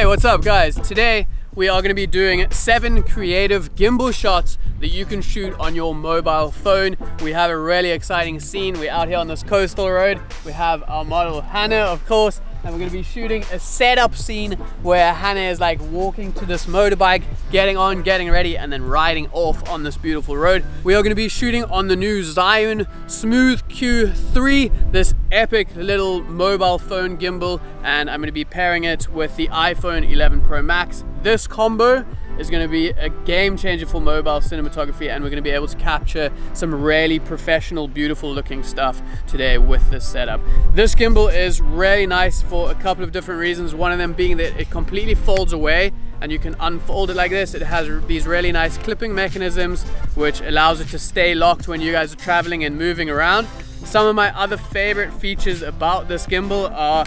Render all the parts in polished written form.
what's up guys? Today we are going to be doing 7 creative gimbal shots that you can shoot on your mobile phone. We have a really exciting scene. We're out here on this coastal road. We have our model Hannah, of course, and we're going to be shooting a setup scene where Hannah is like walking to this motorbike, getting on, getting ready, and then riding off on this beautiful road. We are going to be shooting on the new Zhiyun Smooth Q3, this epic little mobile phone gimbal, and I'm going to be pairing it with the iPhone 11 Pro Max. This combo is going to be a game changer for mobile cinematography, and we're going to be able to capture some really professional, beautiful looking stuff today with this setup. This gimbal is really nice for a couple of different reasons, one of them being that it completely folds away and you can unfold it like this. It has these really nice clipping mechanisms which allows it to stay locked when you guys are traveling and moving around. Some of my other favorite features about this gimbal are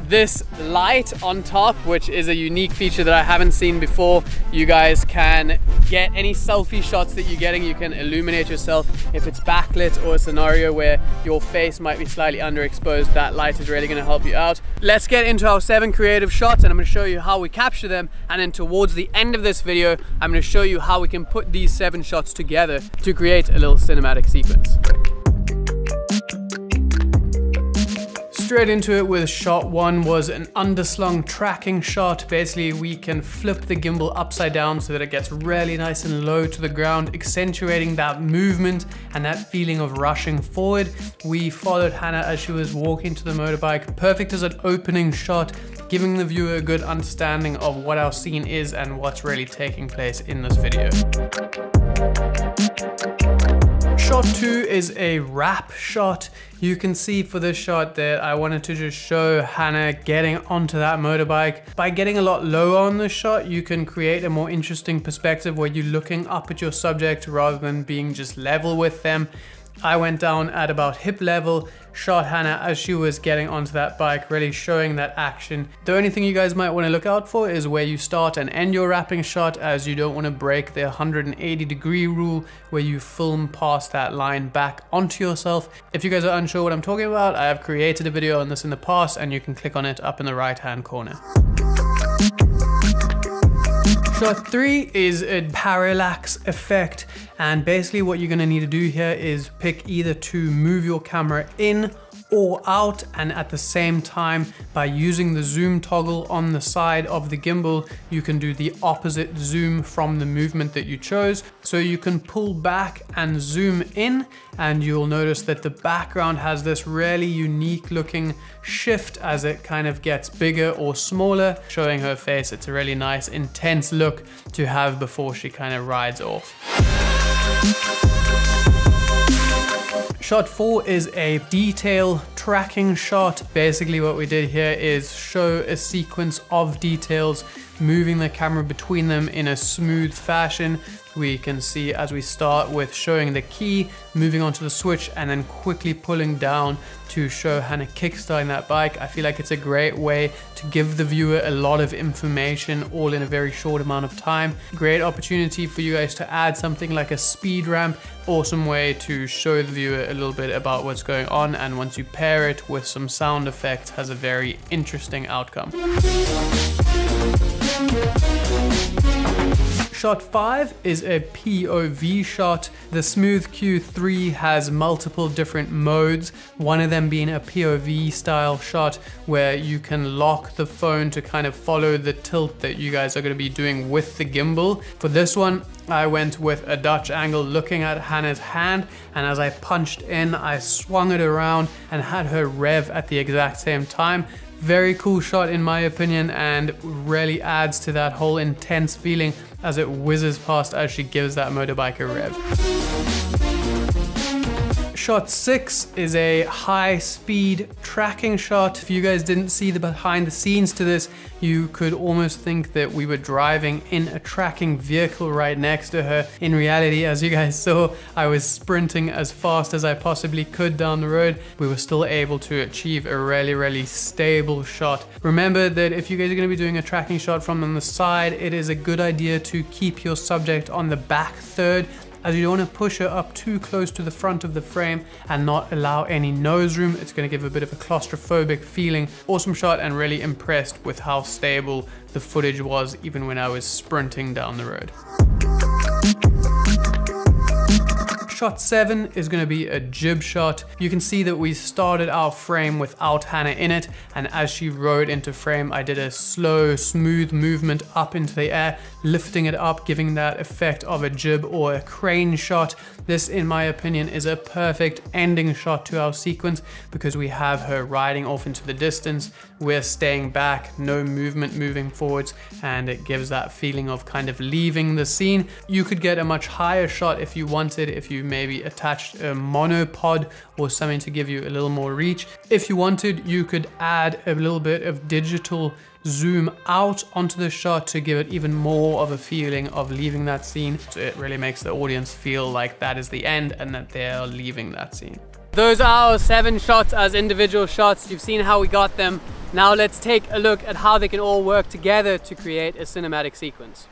this light on top, which is a unique feature that I haven't seen before. You guys can get any selfie shots that you're getting, you can illuminate yourself. If it's backlit or a scenario where your face might be slightly underexposed, that light is really going to help you out. Let's get into our 7 creative shots, and I'm going to show you how we capture them, and then towards the end of this video I'm going to show you how we can put these 7 shots together to create a little cinematic sequence. Straight into it with shot 1 was an underslung tracking shot. Basically, we can flip the gimbal upside down so that it gets really nice and low to the ground, accentuating that movement and that feeling of rushing forward. We followed Hannah as she was walking to the motorbike. Perfect as an opening shot, giving the viewer a good understanding of what our scene is and what's really taking place in this video. Shot 2 is a wrap shot. You can see for this shot that I wanted to just show Hannah getting onto that motorbike. By getting a lot lower on this shot, you can create a more interesting perspective where you're looking up at your subject rather than being just level with them. I went down at about hip level, shot Hannah as she was getting onto that bike, really showing that action. The only thing you guys might want to look out for is where you start and end your wrapping shot, as you don't want to break the 180-degree rule where you film past that line back onto yourself. If you guys are unsure what I'm talking about, I have created a video on this in the past and you can click on it up in the right-hand corner. Shot 3 is a parallax effect, and basically what you're going to need to do here is pick either to move your camera in or out, and at the same time, by using the zoom toggle on the side of the gimbal, you can do the opposite zoom from the movement that you chose. So you can pull back and zoom in, and you'll notice that the background has this really unique looking shift as it kind of gets bigger or smaller, showing her face. It's a really nice intense look to have before she kind of rides off. Shot 4 is a detail tracking shot. Basically what we did here is show a sequence of details, moving the camera between them in a smooth fashion. We can see as we start with showing the key, moving onto the switch, and then quickly pulling down to show Hannah kickstarting that bike. I feel like it's a great way to give the viewer a lot of information all in a very short amount of time. Great opportunity for you guys to add something like a speed ramp. Awesome way to show the viewer a little bit about what's going on, and once you pair it with some sound effects, has a very interesting outcome. Shot 5 is a POV shot. The Smooth Q3 has multiple different modes, one of them being a POV style shot where you can lock the phone to kind of follow the tilt that you guys are going to be doing with the gimbal. For this one, I went with a Dutch angle looking at Hannah's hand, and as I punched in, I swung it around and had her rev at the exact same time. Very cool shot in my opinion, and really adds to that whole intense feeling as it whizzes past as she gives that motorbike a rev. Shot 6 is a high-speed tracking shot. If you guys didn't see the behind the scenes to this, you could almost think that we were driving in a tracking vehicle right next to her. In reality, as you guys saw, I was sprinting as fast as I possibly could down the road. We were still able to achieve a really stable shot. Remember that if you guys are going to be doing a tracking shot from on the side, it is a good idea to keep your subject on the back third as you don't want to push her up too close to the front of the frame and not allow any nose room. It's going to give a bit of a claustrophobic feeling. Awesome shot, and really impressed with how stable the footage was even when I was sprinting down the road. Shot 7 is going to be a jib shot. You can see that we started our frame without Hannah in it, and as she rode into frame, I did a slow, smooth movement up into the air, lifting it up, giving that effect of a jib or a crane shot. This, in my opinion, is a perfect ending shot to our sequence because we have her riding off into the distance. We're staying back, no movement moving forwards, and it gives that feeling of kind of leaving the scene. You could get a much higher shot if you wanted, if you maybe attached a monopod or something to give you a little more reach. If you wanted, you could add a little bit of digital zoom out onto the shot to give it even more of a feeling of leaving that scene. So it really makes the audience feel like that is the end and that they're leaving that scene. Those are our 7 shots as individual shots. You've seen how we got them. Now let's take a look at how they can all work together to create a cinematic sequence.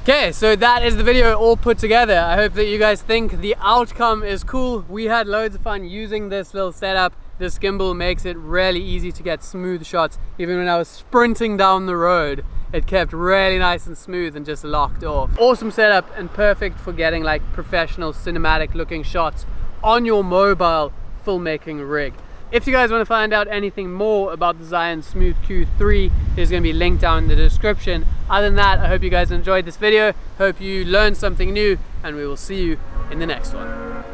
Okay, so that is the video all put together. I hope that you guys think the outcome is cool. We had loads of fun using this little setup. This gimbal makes it really easy to get smooth shots. Even when I was sprinting down the road, it kept really nice and smooth and just locked off. Awesome setup and perfect for getting like professional cinematic looking shots on your mobile filmmaking rig. If you guys want to find out anything more about the Zhiyun Smooth Q3, it's going to be linked down in the description. Other than that, I hope you guys enjoyed this video, hope you learned something new, and we will see you in the next one.